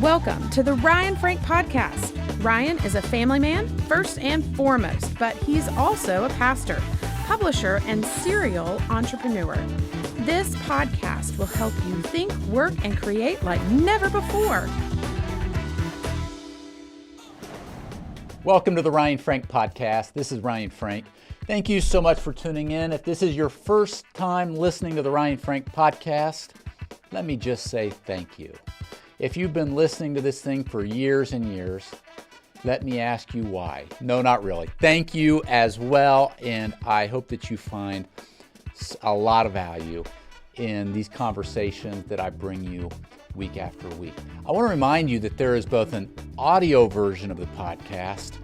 Welcome to the Ryan Frank Podcast. Ryan is a family man, first and foremost, but he's also a pastor, publisher, and serial entrepreneur. This podcast will help you think, work, and create like never before. Welcome to the Ryan Frank Podcast. This is Ryan Frank. Thank you so much for tuning in. If this is your first time listening to the Ryan Frank Podcast, let me just say thank you. If you've been listening to this thing for years and years, let me ask you why. No, not really. Thank you as well, and I hope that you find a lot of value in these conversations that I bring you week after week. I want to remind you that there is both an audio version of the podcast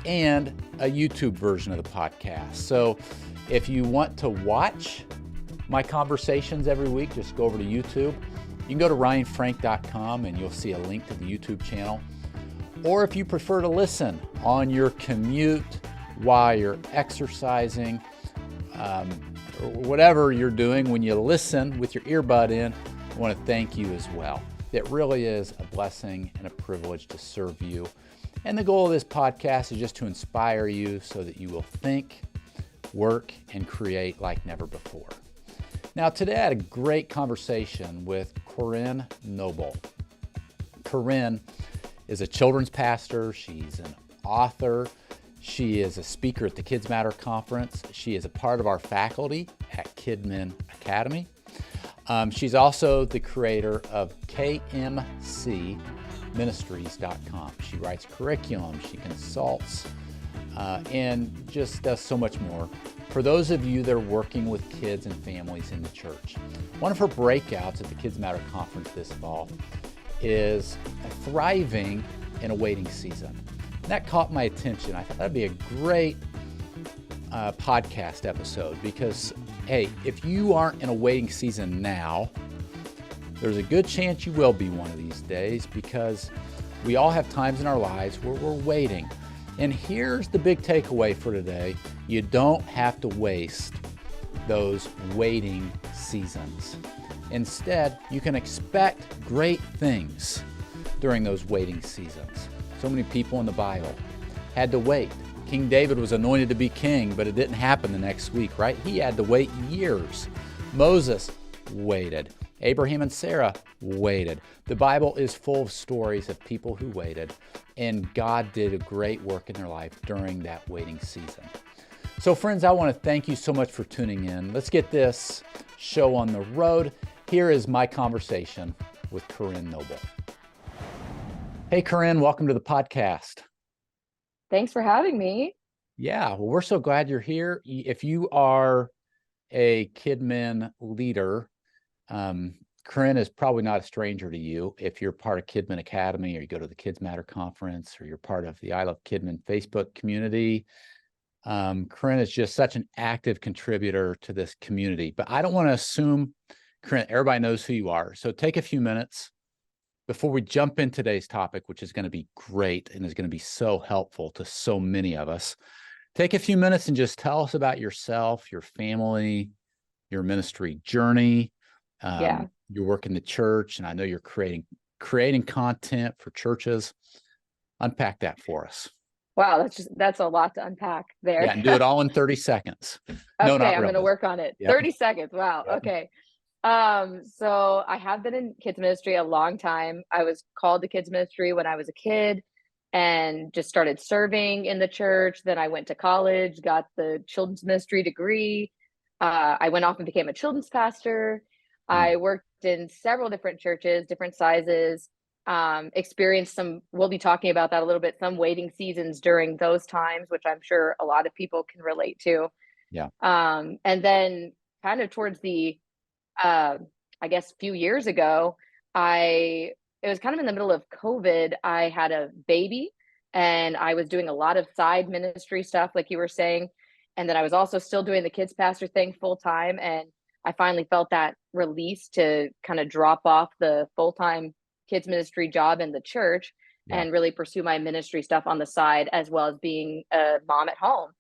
and a YouTube version of the podcast. So if you want to watch my conversations every week, just go over to YouTube. You can go to ryanfrank.com and you'll see a link to the YouTube channel. Or if you prefer to listen on your commute while you're exercising, or whatever you're doing when you listen with your earbud in, I want to thank you as well. It really is a blessing and a privilege to serve you. And the goal of this podcast is just to inspire you so that you will think, work, and create like never before. Now, today I had a great conversation with Corinne Noble. Corinne is a children's pastor. She's an author. She is a speaker at the Kids Matter Conference. She is a part of our faculty at Kidmin Academy. She's also the creator of KMCministries.com. She writes curriculum, she consults, and just does so much more for those of you that are working with kids and families in the church. One of her breakouts at the Kids Matter Conference this fall is thriving in a waiting season. And that caught my attention. I thought that'd be a great podcast episode because, hey, if you aren't in a waiting season now, there's a good chance you will be one of these days because we all have times in our lives where we're waiting. And here's the big takeaway for today. You don't have to waste those waiting seasons. Instead, you can expect great things during those waiting seasons. So many people in the Bible had to wait. King David was anointed to be king, but it didn't happen the next week, right? He had to wait years. Moses waited. Abraham and Sarah waited. The Bible is full of stories of people who waited, and God did a great work in their life during that waiting season. So friends, I want to thank you so much for tuning in. Let's get this show on the road. Here is my conversation with Corinne Noble. Hey, Corinne, welcome to the podcast. Thanks for having me. Yeah, well, we're so glad you're here. If you are a Kidmin leader, Corinne is probably not a stranger to you. If you're part of Kidmin Academy or you go to the Kids Matter Conference or you're part of the I Love Kidmin Facebook community, Corinne is just such an active contributor to this community. But I don't want to assume, Corinne, everybody knows who you are. So take a few minutes before we jump in today's topic, which is going to be great and is going to be so helpful to so many of us. Take a few minutes and just tell us about yourself, your family, your ministry journey. You work in the church, and I know you're creating content for churches. Unpack that for us. Wow, that's a lot to unpack there. Yeah, and do it all in 30 seconds. Okay, No, not I'm really. going to work on it. Yep. 30 seconds. Wow. Yep. Okay. So I have been in kids ministry a long time. I was called to kids ministry when I was a kid and just started serving in the church. Then I went to college, got the children's ministry degree. I went off and became a children's pastor. I worked in several different churches, different sizes, experienced some, we'll be talking about that a little bit, some waiting seasons during those times, which I'm sure a lot of people can relate to. Yeah. And then kind of towards the, I guess, few years ago, it was kind of in the middle of COVID. I had a baby and I was doing a lot of side ministry stuff, like you were saying. And then I was also still doing the kids pastor thing full time. And I finally felt that release to kind of drop off the full-time kids ministry job in the church and really pursue my ministry stuff on the side, as well as being a mom at home.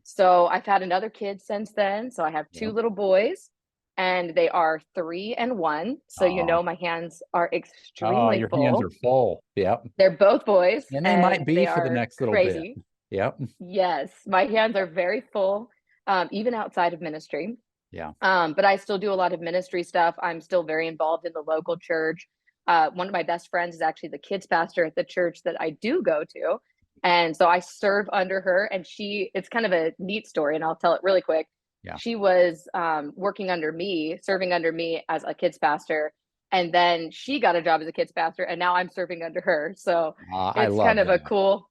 So I've had another kid since then. So I have two little boys. and they are 3 and 1. So, my hands are Oh, extremely your hands full. are full. Yep. They're both boys And they might and be they for the are next little bit. crazy. Yep. Yes, my hands are very full, even outside of ministry. Yeah. But I still do a lot of ministry stuff. I'm still very involved in the local church. One of my best friends is actually the kids pastor at the church that I do go to. And so I serve under her, and it's kind of a neat story, and I'll tell it really quick. Yeah. She was working under me, serving under me as a kids pastor. And then she got a job as a kids pastor, and now I'm serving under her. So I it's love kind of a that. cool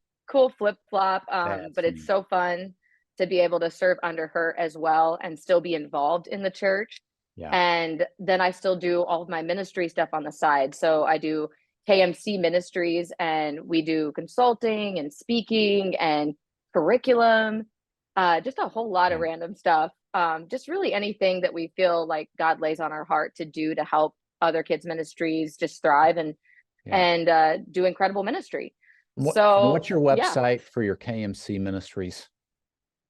flip flop. That's But it's neat. so fun to be able to serve under her as well and still be involved in the church. Yeah. And then I still do all of my ministry stuff on the side. So I do KMC Ministries, and we do consulting and speaking and curriculum, just a whole lot of Yeah. random stuff. Just really anything that we feel like God lays on our heart to do to help other kids ministries just thrive and do incredible ministry. What's your Yeah, website for your KMC Ministries?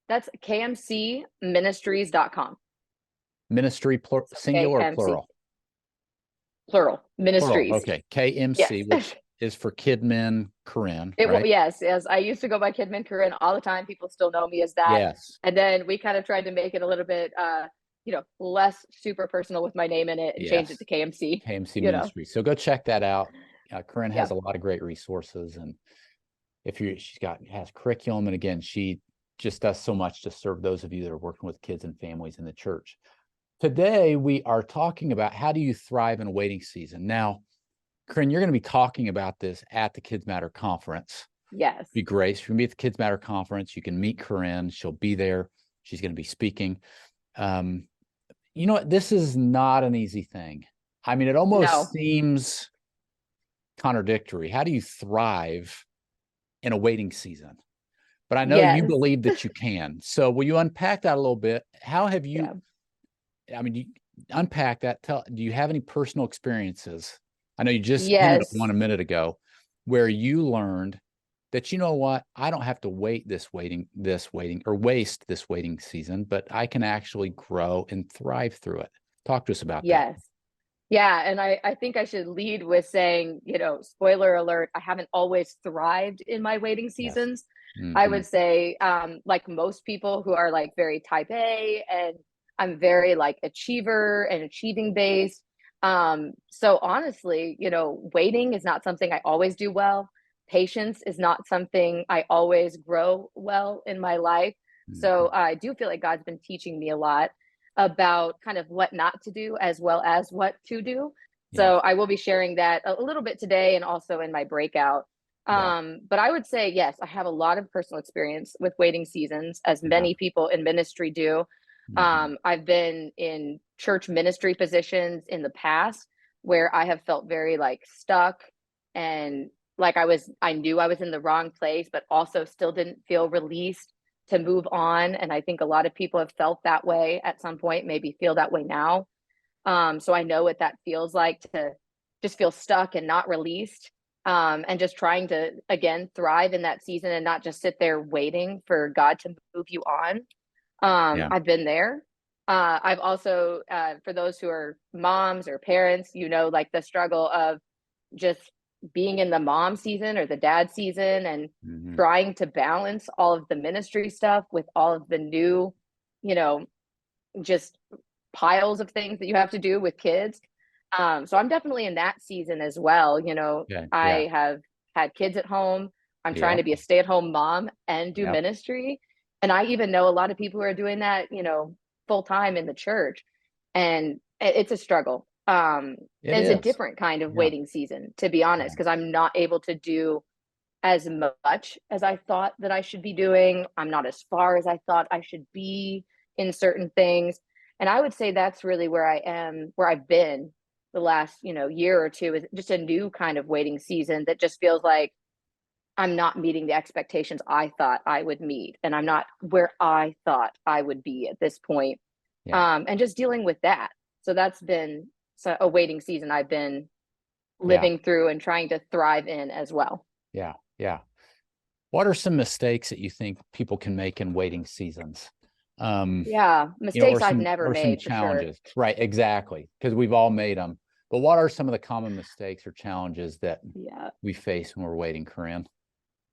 that's kmcministries.com. Ministry So singular or KMC, plural? plural, Plural. ministries. Okay. KMC, Yes. which is for Kidmin Corinne, right? Yes. I used to go by Kidman Corinne all the time. People still know me as that. Yes. And then we kind of tried to make it a little bit, less super personal with my name in it and change it to KMC. KMC Ministry. So go check that out. Corinne has Yeah. a lot of great resources, and has curriculum, and again, she just does so much to serve those of you that are working with kids and families in the church. Today, we are talking about how do you thrive in a waiting season. Now, Corinne, you're going to be talking about this at the Kids Matter Conference. Yes. Be great. If you can be at the Kids Matter Conference, you can meet Corinne. She'll be there. She's going to be speaking. You know what? This is not an easy thing. I mean, it almost seems contradictory. How do you thrive in a waiting season? But I know you believe that you can. So will you unpack that a little bit? How have you, you unpack that. Do you have any personal experiences? I know you just hinted at one a minute ago where you learned that, you know what, I don't have to waste this waiting season, but I can actually grow and thrive through it. Talk to us about that. Yes. Yeah. And I think I should lead with saying, spoiler alert, I haven't always thrived in my waiting seasons. Yes. Mm-hmm. I would say, like most people who are like very type A, and I'm very like achiever and achieving based. So honestly, waiting is not something I always do well. Patience is not something I always grow well in my life. Mm-hmm. So I do feel like God's been teaching me a lot about kind of what not to do as well as what to do. So I will be sharing that a little bit today and also in my breakout. But I would say, yes, I have a lot of personal experience with waiting seasons, as many people in ministry do. Mm-hmm. I've been in church ministry positions in the past where I have felt very like stuck and like I knew I was in the wrong place, but also still didn't feel released to move on. And I think a lot of people have felt that way at some point, maybe feel that way now. So I know what that feels like to just feel stuck and not released, and just trying to, again, thrive in that season and not just sit there waiting for God to move you on. I've been there. I've also, for those who are moms or parents, like the struggle of just being in the mom season or the dad season and mm-hmm. trying to balance all of the ministry stuff with all of the new, just piles of things that you have to do with kids. So I'm definitely in that season as well. I have had kids at home. I'm trying to be a stay-at-home mom and do ministry. And I even know a lot of people who are doing that, full time in the church. And it's a struggle. It's a different kind of waiting season, to be honest, because I'm not able to do as much as I thought that I should be doing. I'm not as far as I thought I should be in certain things. And I would say that's really where I am, where I've been the last, year or two, is just a new kind of waiting season that just feels like I'm not meeting the expectations I thought I would meet. And I'm not where I thought I would be at this point. And just dealing with that. So that's been a waiting season I've been living through and trying to thrive in as well. Yeah. What are some mistakes that you think people can make in waiting seasons? Yeah, or mistakes I've never some made for sure. challenges. Right, exactly, because we've all made them. But what are some of the common mistakes or challenges that Yeah. we face when we're waiting, Corinne?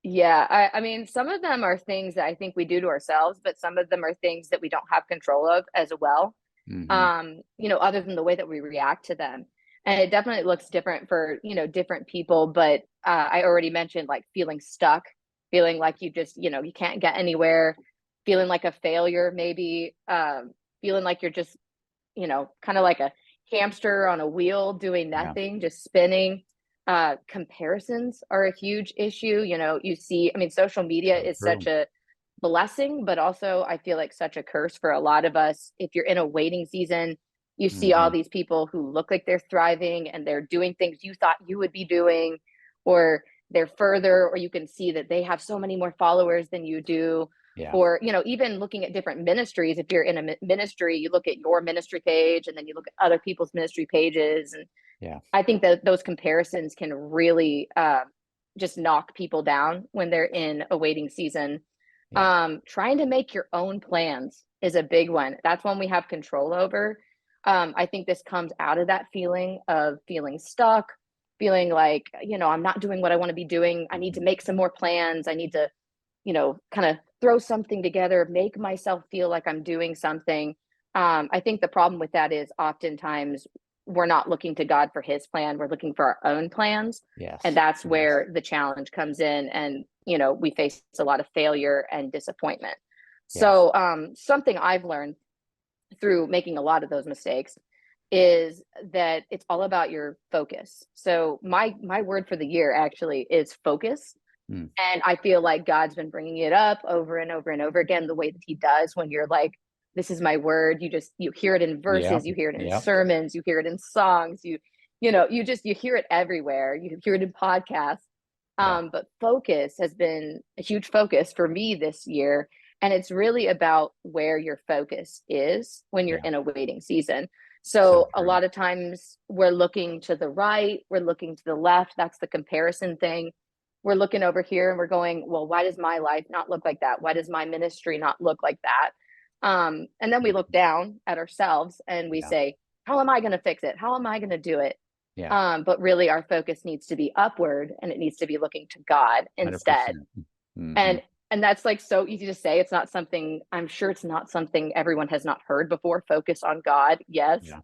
Yeah, I mean, some of them are things that I think we do to ourselves, but some of them are things that we don't have control of as well. Hmm. Other than the way that we react to them. And it definitely looks different for, different people. But I already mentioned like feeling stuck, feeling like you just, you can't get anywhere, feeling like a failure, maybe, feeling like you're just, kind of like a hamster on a wheel doing Yeah, nothing, just spinning. Comparisons are a huge issue. You see, I mean, social media so is such true. a blessing, but also I feel like such a curse for a lot of us. If you're in a waiting season, you see all Hmm. these people who look like they're thriving and they're doing things you thought you would be doing, or they're further, or you can see that they have so many more followers than you do. Yeah, Or, even looking at different ministries, if you're in a ministry, you look at your ministry page and then you look at other people's ministry pages. And yeah, I think that those comparisons can really just knock people down when they're in a waiting season. yeah, Trying to make your own plans is a big one. That's one we have control over. I think this comes out of that feeling of feeling stuck, feeling like, I'm not doing what I want to be doing. I need to mhm, make some more plans. I need to, kind of throw something together, make myself feel like I'm doing something. I think the problem with that is oftentimes we're not looking to God for his plan. We're looking for our own plans. And yes, that's yes, where the challenge comes in. And, we face a lot of failure and disappointment. yes. So, something I've learned through making a lot of those mistakes is that it's all about your focus. So my word for the year actually is focus. Mm, And I feel like God's been bringing it up over and over and over again, the way that he does when you're like, this is my word. You hear it in yeah, verses, you hear it in yeah, sermons, you hear it in songs, you hear it everywhere. You hear it in podcasts. yeah. But focus has been a huge focus for me this year. And it's really about where your focus is when you're Yeah. in a waiting season. So So a true. lot of times we're looking to the right, we're looking to the left. That's the comparison thing. We're looking over here and we're going, well, why does my life not look like that? Why does my ministry not look like that? And then we look Mhm. down at ourselves and we Yeah, say, how am I going to fix it? How am I going to do it? yeah, But really, our focus needs to be upward and it needs to be looking to God instead. 100%. Hmm. And that's like so easy to say. It's not something, I'm sure it's not something everyone has not heard before. Focus on God, yes, Yeah,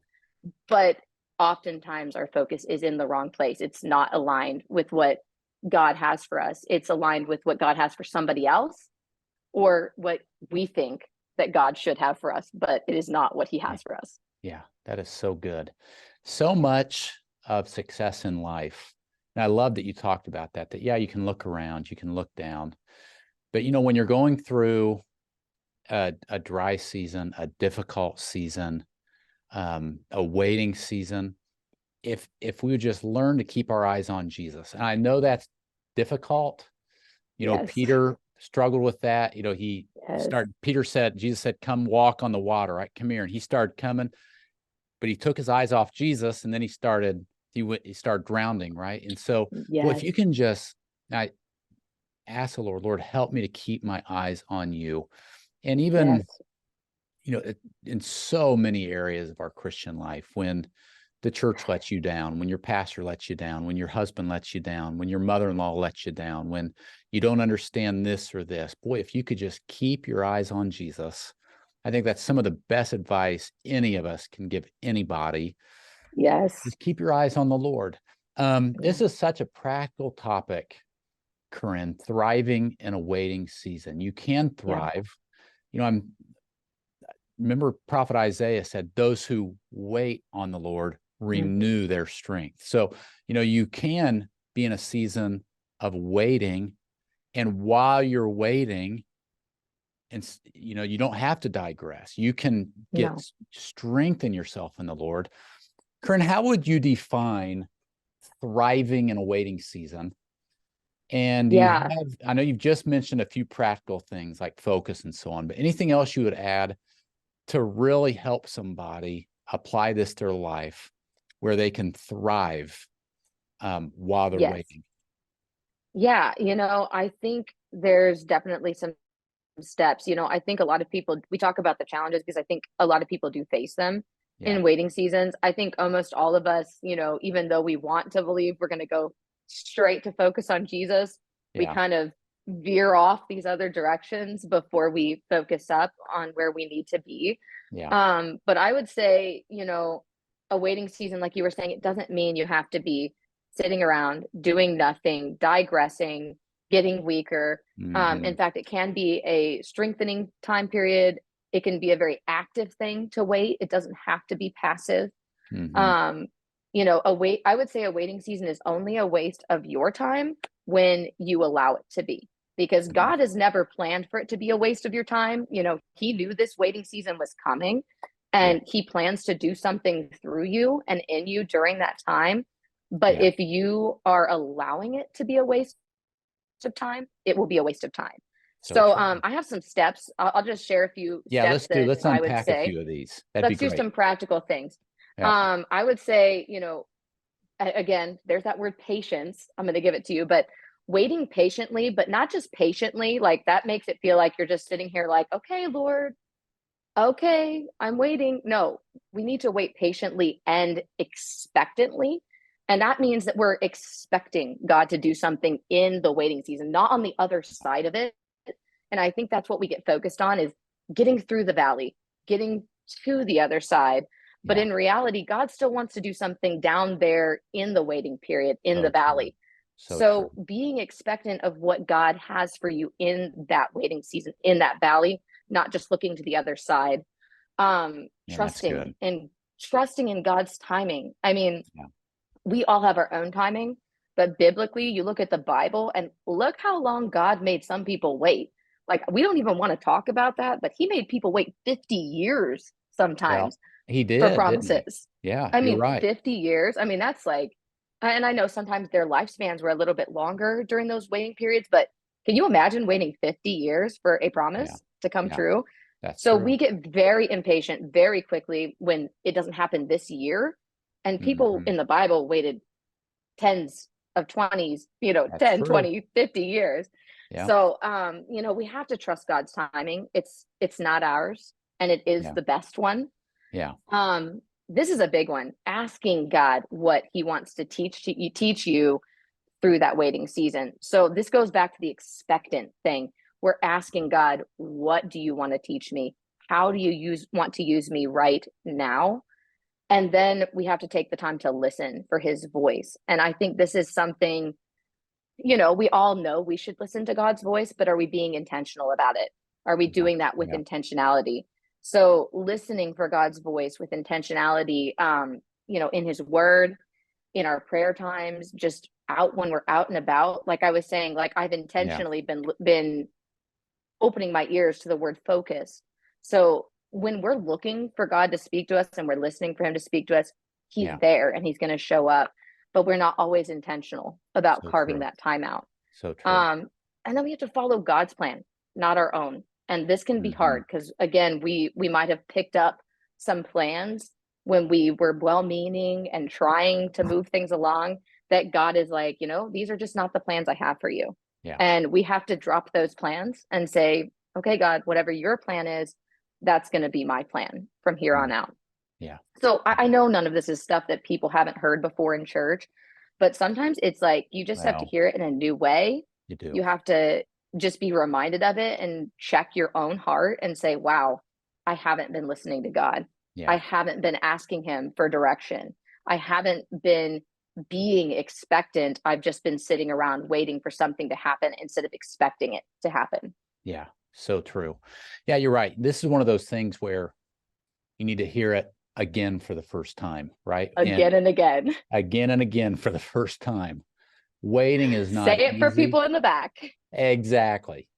but oftentimes our focus is in the wrong place. It's not aligned with what God has for us. It's aligned with what God has for somebody else or what we think that God should have for us, but it is not what he yeah, has for us. yeah. That is so good. So much of success in life. And I love that you talked about that, yeah, you can look around, you can look down. But when you're going through a dry season, a difficult season, a waiting season, if we would just learn to keep our eyes on Jesus, and I know that's difficult. Yes. Peter struggled with that. Yes. Jesus said, come walk on the water, right? Come here. And he started coming, but he took his eyes off Jesus and then he started drowning, right? And so, boy, if Yes. you can just, I ask the Lord, help me to keep my eyes on you. And even, Yes. in so many areas of our Christian life, when the church lets you down, when your pastor lets you down, when your husband lets you down, when your mother-in-law lets you down, when you don't understand this or this, boy, if you could just keep your eyes on Jesus, I think that's some of the best advice any of us can give anybody. Yes. Just keep your eyes on the Lord. This Yeah. is such a practical topic, Corinne, thriving in a waiting season. You can Yeah. thrive. Remember Prophet Isaiah said, those who wait on the Lord Mhm. renew their strength. So, you can be in a season of waiting. And while you're waiting, and you don't have to digress. You can get No. strength in yourself in the Lord. Corinne, how would you define thriving in a waiting season? And Yeah. I know you've just mentioned a few practical things like focus and so on, but anything else you would add to really help somebody apply this to their life where they can thrive while they're Yes. waiting? Yeah. I think there's definitely some steps. I think a lot of people, we talk about the challenges because I think a lot of people do face them Yeah. in waiting seasons. I think almost all of us, even though we want to believe we're going to go straight to focus on Jesus, we Yeah. kind of veer off these other directions before we focus up on where we need to be. Yeah. But I would say, a waiting season, like you were saying, it doesn't mean you have to be sitting around doing nothing, digressing, getting weaker. Mm-hmm. In fact, it can be a strengthening time period. It can be a very active thing to wait. It doesn't have to be passive. Mm-hmm. I would say a waiting season is only a waste of your time when you allow it to be, because God has never planned for it to be a waste of your time. He knew this waiting season was coming, and he plans to do something through you and in you during that time. But if you are allowing it to be a waste of time, it will be a waste of time. So I have some steps. I'll just share a few steps that Let's I would unpack a say. few of these. That'd be Let's do great. some practical things. Yeah. I would say, again, there's that word patience. I'm going to give it to you, but waiting patiently, but not just patiently, like that makes it feel like you're just sitting here like, okay, Lord, okay, I'm waiting. No, we need to wait patiently and expectantly. And that means that we're expecting God to do something in the waiting season, not on the other side of it. And I think that's what we get focused on, is getting through the valley, getting to the other side. But in reality, God still wants to do something down there in the waiting period, in the valley. So being expectant of what God has for you in that waiting season, in that valley, not just looking to the other side. Trusting in God's timing. I mean, we all have our own timing, but biblically, you look at the Bible and look how long God made some people wait. Like, we don't even want to talk about that, but he made people wait 50 years sometimes he did, for didn't promises. he? Yeah, I you're mean, right. 50 years. I mean, that's like, and I know sometimes their lifespans were a little bit longer during those waiting periods, but can you imagine waiting 50 years for a promise to come true? So we get very impatient very quickly when it doesn't happen this year. And people in the Bible waited tens of 20s, 10, 20, 50 years. Yeah. So, we have to trust God's timing. It's not ours, and it is the best one. Yeah. This is a big one, asking God what he wants to teach you through that waiting season. So this goes back to the expectant thing. We're asking God, what do you want to teach me? How do you want to use me right now? And then we have to take the time to listen for his voice. And I think this is something, we all know we should listen to God's voice, but are we being intentional about it? Are we doing that with intentionality? So listening for God's voice with intentionality, in his word, in our prayer times, just out when we're out and about. Like I was saying, like I've intentionally been opening my ears to the word focus. So when we're looking for God to speak to us and we're listening for him to speak to us, he's there and he's going to show up, but we're not always intentional about carving that time out. So true. And then we have to follow God's plan, not our own. And this can be hard because, again, we might have picked up some plans when we were well-meaning and trying to move things along, that God is like, these are just not the plans I have for you. Yeah. And we have to drop those plans and say, okay, God, whatever your plan is, that's going to be my plan from here on out. Yeah. So I know none of this is stuff that people haven't heard before in church, but sometimes it's like you just have to hear it in a new way. You do. You have to just be reminded of it and check your own heart and say, wow, I haven't been listening to God. Yeah. I haven't been asking him for direction. I haven't been being expectant. I've just been sitting around waiting for something to happen instead of expecting it to happen. Yeah, so true. Yeah, you're right. This is one of those things where you need to hear it again for the first time, right? Again and again. Again and again for the first time. Waiting is not Say it easy. for people in the back. Exactly.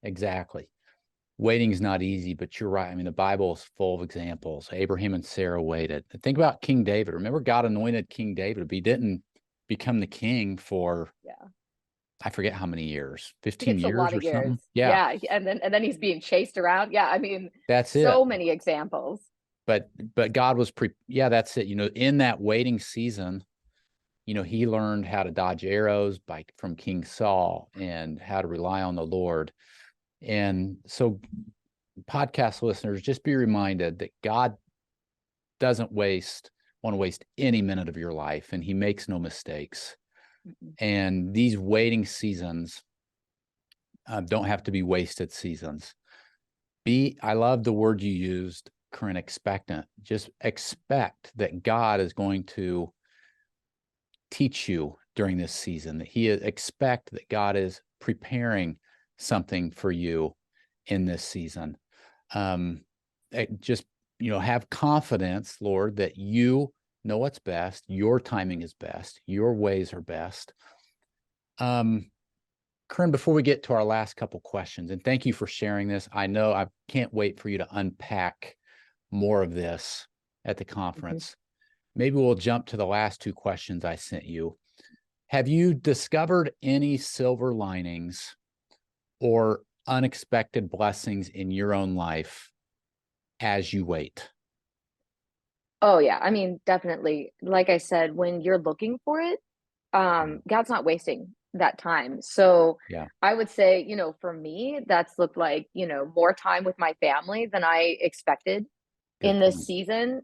Waiting is not easy, but you're right. I mean, the Bible is full of examples. Abraham and Sarah waited. Think about King David. Remember, God anointed King David, but he didn't become the king for, I forget how many years, 15 years or something. Yeah. And then he's being chased around. Yeah. I mean, that's so many examples. But God was that's it. In that waiting season, he learned how to dodge arrows from King Saul and how to rely on the Lord. And so podcast listeners, just be reminded that God doesn't want to waste any minute of your life, and he makes no mistakes. And these waiting seasons don't have to be wasted seasons. I love the word you used, Corinne, expectant. Just expect that God is going to teach you during this season, that expect that God is preparing something for you in this season. Just, have confidence, Lord, that you know what's best. Your timing is best. Your ways are best. Corinne, before we get to our last couple questions, and thank you for sharing this. I know I can't wait for you to unpack more of this at the conference. Maybe we'll jump to the last two questions I sent you. Have you discovered any silver linings or unexpected blessings in your own life as you wait? Oh yeah, I mean, definitely. Like I said, when you're looking for it, God's not wasting that time. So Yeah. I would say, for me, that's looked like, more time with my family than I expected Good in this point. season.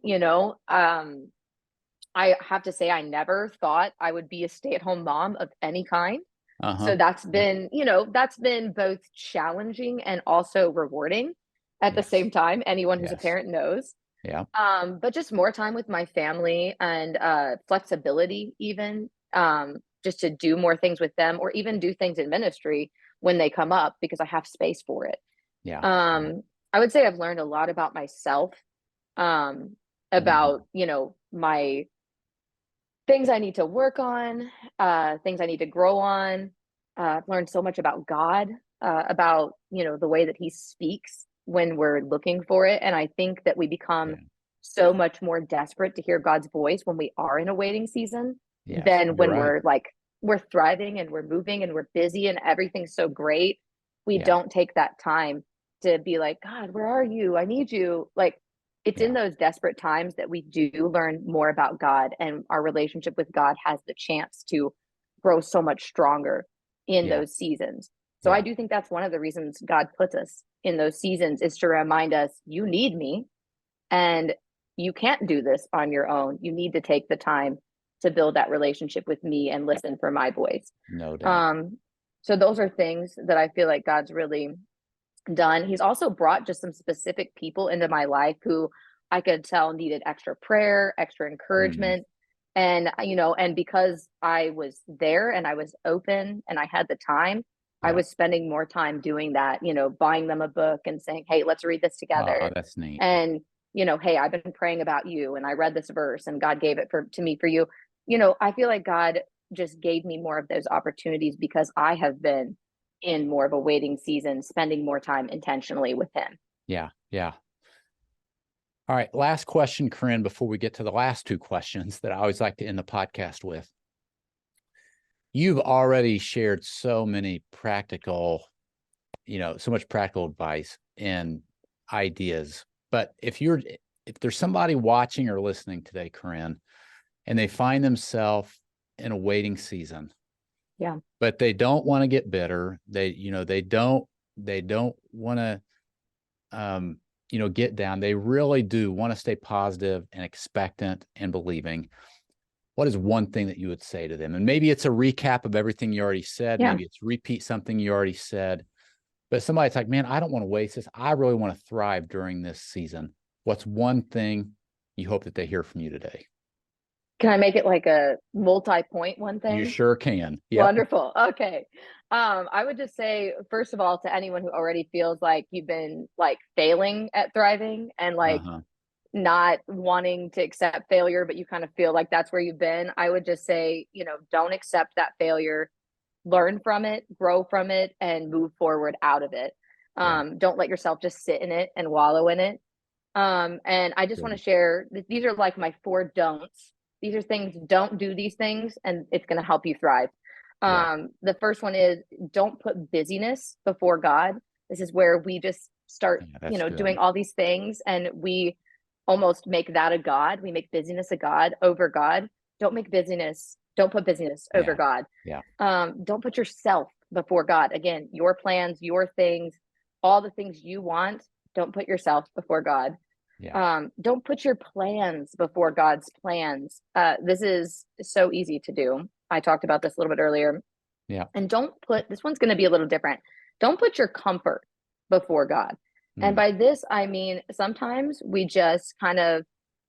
I have to say, I never thought I would be a stay-at-home mom of any kind. So that's been, that's been both challenging and also rewarding at the Yes. same time. Anyone who's a Yes. parent knows. Yeah. But just more time with my family and flexibility, even just to do more things with them, or even do things in ministry when they come up because I have space for it. Yeah. I would say I've learned a lot about myself, about, my things I need to work on, things I need to grow on. I've learned so much about God, about, the way that he speaks when we're looking for it. And I think that we become so much more desperate to hear God's voice when we are in a waiting season than when we're thriving and we're moving and we're busy and everything's so great. We don't take that time to be like, God, where are you? I need you. Like, it's in those desperate times that we do learn more about God, and our relationship with God has the chance to grow so much stronger in those seasons. So I do think that's one of the reasons God puts us in those seasons, is to remind us, you need me and you can't do this on your own. You need to take the time to build that relationship with me and listen for my voice. No doubt. So those are things that I feel like God's really done. He's also brought just some specific people into my life who I could tell needed extra prayer, extra encouragement. And, and because I was there and I was open and I had the time, I was spending more time doing that, buying them a book and saying, hey, let's read this together. Oh, that's neat. And, hey, I've been praying about you and I read this verse and God gave it to me for you. I feel like God just gave me more of those opportunities because I have been in more of a waiting season, spending more time intentionally with him. Yeah. All right. Last question, Corinne, before we get to the last two questions that I always like to end the podcast with. You've already shared so many practical, so much practical advice and ideas. But if there's somebody watching or listening today, Corinne, and they find themselves in a waiting season, but they don't want to get bitter. They don't want to, get down. They really do want to stay positive and expectant and believing. What is one thing that you would say to them? And maybe it's a recap of everything you already said. Maybe it's repeat something you already said. But somebody's like, man, I don't want to waste this. I really want to thrive during this season. What's one thing you hope that they hear from you today? Can I make it like a multi-point one thing? You sure can. Yep. Wonderful. Okay. I would just say, first of all, to anyone who already feels like you've been like failing at thriving and like not wanting to accept failure, but you kind of feel like that's where you've been, I would just say, don't accept that failure, learn from it, grow from it, and move forward out of it. Don't let yourself just sit in it and wallow in it. And I just want to share, these are like my 4 don'ts. These are things, don't do these things and it's going to help you thrive. The first one is, don't put busyness before God. This is where we just start, doing all these things and we almost make that a God. We make busyness a God over God. Don't put busyness over God. Don't put yourself before God. Again, your plans, your things, all the things you want. Don't put yourself before God. Yeah. Don't put your plans before God's plans. This is so easy to do. I talked about this a little bit earlier. Yeah. And don't put, this one's going to be a little different. Don't put your comfort before God. And Mm. by this, I mean, sometimes we just kind of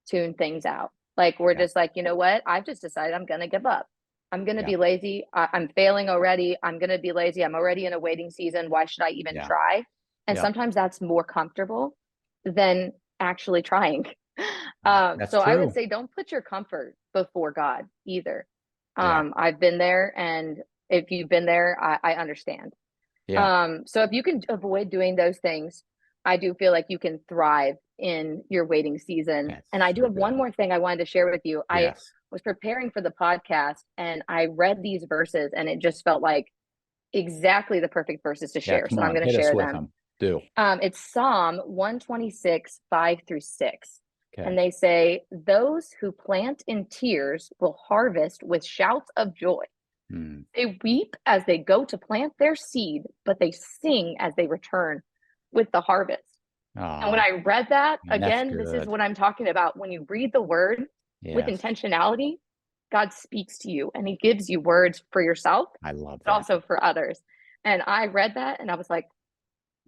tune things out. Like we're Yeah. just like, you know what? I've just decided I'm going to give up. I'm going to Yeah. be lazy. I'm failing already. I'm going to be lazy. I'm already in a waiting season. Why should I even Yeah. try? And Yeah. sometimes that's more comfortable than actually trying. That's So I would true. say don't put your comfort before God either. Yeah. I've been there, and if you've been there, I understand. Yeah. So if you can avoid doing those things, I do feel like you can thrive in your waiting season. That's And I do so have one good. more thing I wanted to share with you. I Yes. was preparing for the podcast and I read these verses, and it just felt like exactly the perfect verses to Yeah. share. Come So I'm on. going to Hit us share with them. them. Do. It's Psalm 126, 5-6. Okay. And they say, those who plant in tears will harvest with shouts of joy. Mm. They weep as they go to plant their seed, but they sing as they return with the harvest. And when Ah, I read that, man, that's again, this is good. what I'm talking about. When you read the word with Yes. intentionality, God speaks to you and he gives you words for yourself, I love but that. also for others. And I read that and I was like,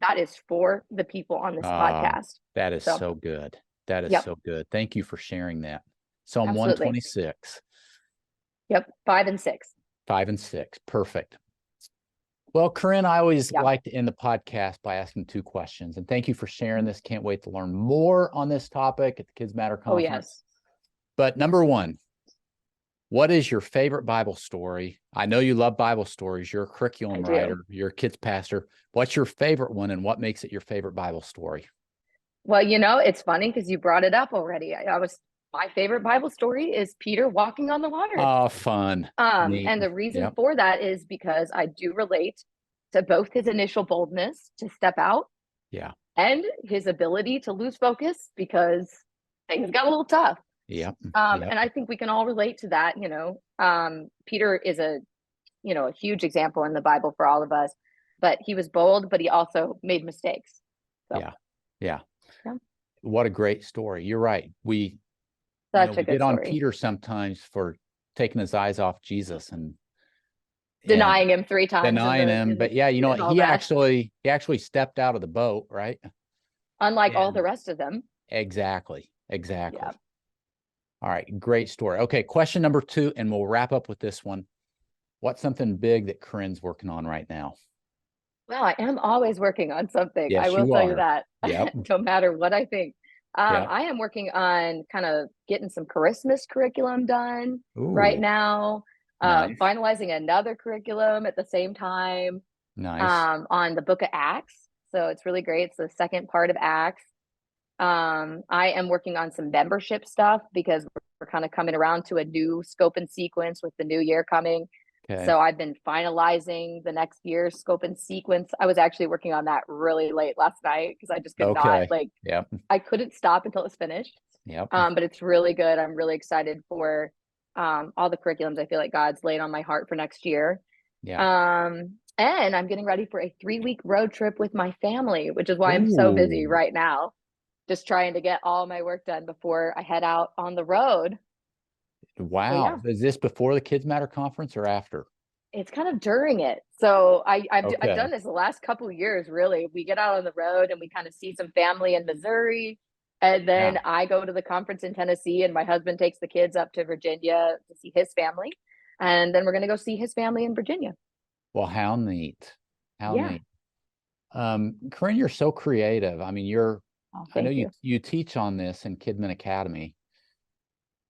that is for the people on this Ah, podcast. that is So, so good. That is yep, so good. Thank you for sharing that. Psalm absolutely. 126, Yep, 5 and 6. 5 and 6. Perfect. Well, Corinne, I always Yeah. like to end the podcast by asking 2 questions. And thank you for sharing this. Can't wait to learn more on this topic at the Kids Matter Oh, Conference. yes. But number 1, what is your favorite Bible story? I know you love Bible stories. You're a curriculum I do. writer. You're a kids pastor. What's your favorite one and what makes it your favorite Bible story? Well, it's funny because you brought it up already. My favorite Bible story is Peter walking on the water. Oh, fun. Neat. And the reason Yep. for that is because I do relate to both his initial boldness to step out Yeah. and his ability to lose focus because things got a little tough. Yep. And I think we can all relate to that. Peter is a huge example in the Bible for all of us, but he was bold, but he also made mistakes. So, Yeah. Yeah. yeah. What a great story. You're right. We Such a we good get on story. Peter sometimes for taking his eyes off Jesus and Denying him 3 times. denying him. But yeah, and all he that. actually stepped out of the boat, right? Unlike all And the rest of them. exactly. Yeah. All right, great story. Okay, question number 2, and we'll wrap up with this one. What's something big that Corinne's working on right now? Well, I am always working on something. I Yes, will you tell you are. that. Yep. No matter what I think. Yep. I am working on kind of getting some Christmas curriculum done right Ooh, now. nice. Finalizing another curriculum at the same time Nice. on the book of Acts. So it's really great. It's the second part of Acts. I am working on some membership stuff because we're kind of coming around to a new scope and sequence with the new year coming. Okay. So I've been finalizing the next year's scope and sequence. I was actually working on that really late last night because I just could not, Okay. Yep. I couldn't stop until it was finished. Yep. But it's really good. I'm really excited for all the curriculums I feel like God's laid on my heart for next year. Yeah. And I'm getting ready for a 3-week road trip with my family, which is why I'm so busy Ooh. right now. Just trying to get all my work done before I head out on the road. Wow. Yeah. Is this before the Kids Matter conference or after? It's kind of during it. So I've Okay. done this the last couple of years, really. We get out on the road and we kind of see some family in Missouri. And then I go to the conference in Tennessee and my husband takes the kids up to Virginia to see his family. And then we're going to go see his family in Virginia. Well, how neat. How Yeah. neat. Corinne, you're so creative. I mean, I know Thank you. you teach on this in Kidman Academy.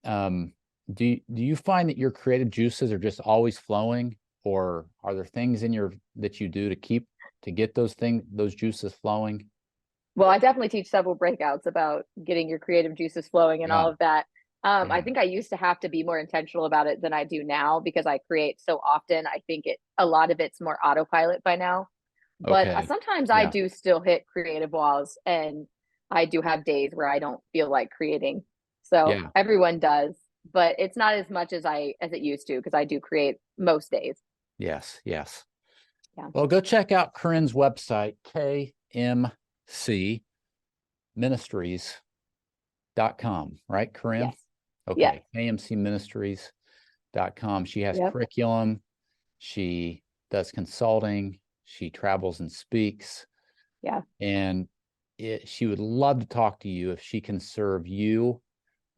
Do you find that your creative juices are just always flowing, or are there things that you do to get those juices flowing? Well, I definitely teach several breakouts about getting your creative juices flowing and all of that. I think I used to have to be more intentional about it than I do now because I create so often. I think a lot of it's more autopilot by now. But Okay. sometimes I do still hit creative walls, and I do have days where I don't feel like creating. So Yeah. everyone does, but it's not as much as it used to because I do create most days. Yes. Yeah. Well, go check out Corinne's website, KMC Ministries.com, right, Corinne? Yes. Okay, KMCministries.com. She has curriculum. She does consulting. She travels and speaks. Yeah. And she would love to talk to you if she can serve you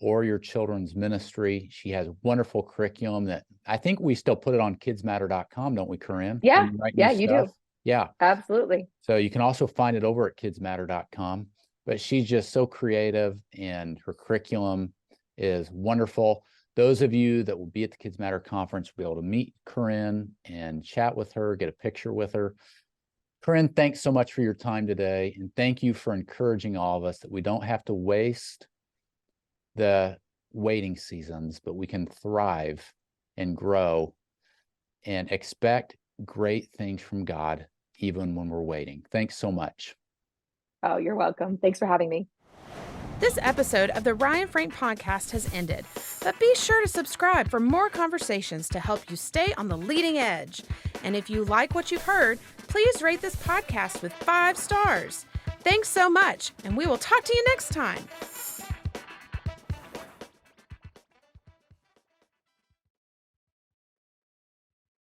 or your children's ministry. She has wonderful curriculum that I think we still put it on kidsmatter.com, don't we, Corinne? Yeah. Yeah, you do. Yeah. Absolutely. So you can also find it over at kidsmatter.com. But she's just so creative, and her curriculum is wonderful. Those of you that will be at the Kids Matter conference will be able to meet Corinne and chat with her, get a picture with her. Corinne, thanks so much for your time today. And thank you for encouraging all of us that we don't have to waste the waiting seasons, but we can thrive and grow and expect great things from God, even when we're waiting. Thanks so much. Oh, you're welcome. Thanks for having me. This episode of the Ryan Frank podcast has ended, but be sure to subscribe for more conversations to help you stay on the leading edge. And if you like what you've heard, please rate this podcast with 5 stars. Thanks so much, and we will talk to you next time.